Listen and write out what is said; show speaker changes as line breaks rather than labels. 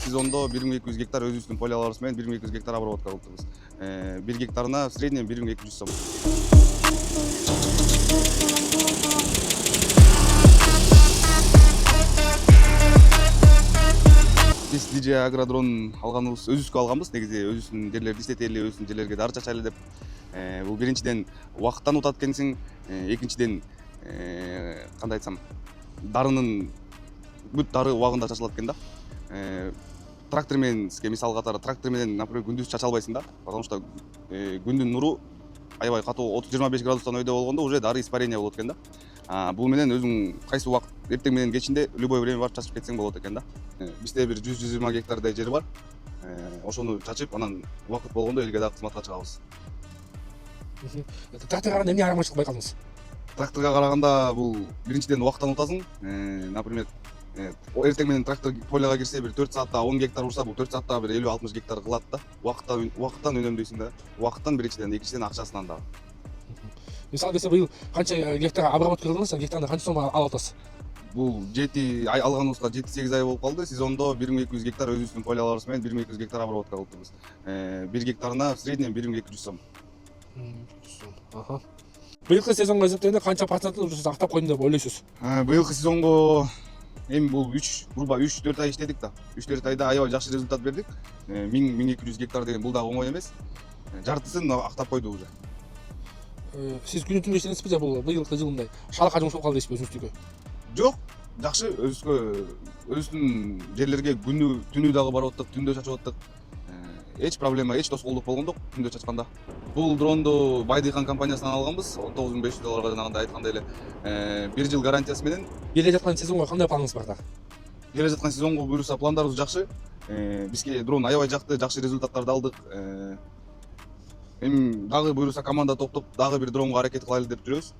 сезондо 1200 гектар өзүбүздүн поляларыбыз менен 1200 гектар обработка кылдырбыз. 1 гектарына в среднем 1200 сом. Биз DJ Агродрон алганыбыз өзүбүзгө алганбыз. Негизи өзүбүздүн жерлерди иштетели, өзүбүздүн жерлерге дары чачайлы деп. Бул биринчиден убакыттан утат экенсиң, экинчиден кандай айтсам, дарынын бүт дары убагында чачылат экен да. Трактор менен сизге мисал катары трактор менен, например, күндүз чача албайсың да, потому что күндүн нуру аябай катуу 30-25 градустан өйдө болгондо уже дары испарение болот экен да. Бул менен өзүң кайсы убакыт эртең менен кечинде любой время барып чачып кетсең болот экен да. Бизде бир 100-120 гектардай жер бар. Ошону чачып, анан убакыт болгондо элге дагы кызматка чыгабыз.
Тракторго караганда эмне айырмачылык байкадыңыз?
Тракторго караганда бул биринчиден убакыттан утасың. Например, эртең менен трактор поляга кирсе бир 4 саатта 10 гектар урса, бул 4 саатта бир 50-60 гектар кылат да. Убакыттан үнөмдөйсүң да. Убакыттан биринчиден, экинчиден акчасынан дагы.
Мисалы десе быйыл канча гектар обработка кылдыңыз, гектардан канча сом алып атасыз?
Бул 7 ай алганыбызга 7-8 ай болуп калды. Сезондо 1200 гектар өзүбүздүн поляларыбыз менен 1200 гектар обработка кылдырбыз. 1 гектарына в среднем 1200 сом.
Быйылкы сезонго эсептегенде канча процентин уже актап койдум деп ойлойсуз?
Быйылкы сезонго эми бул 3-4 ай иштедик да. 3-4 айда аябай жакшы результат бердик. 1000-1200 гектар деген бул дагы оңой эмес. Жартысын актап койдук уже.
Сиз күнү түнү иштедиңизби же бул быйылкы жылындай шалка жумуш болуп калды дейсизби өзүңүздүкү?
Жок, жакшы өзүбүздүн жерлерге күнү түнү дагы барып аттык, түндө чачып аттык. Эч проблема, эч тоскоолдук болгон жок түндө чачканда. Бул дронду Байдыхан компаниясынан алганбыз, $19500 жанагында айткандай эле. 1 жыл гарантиясы менен.
Келе жаткан сезонго кандай планыңыз бар да?
Келе жаткан сезонго буюрса пландарыбыз жакшы. Бизге дрон аябай жакты, жакшы результаттарды алдык. Эми дагы буюрса команда топтоп дагы бир дронго аракет кылайлы деп жүрөбүз.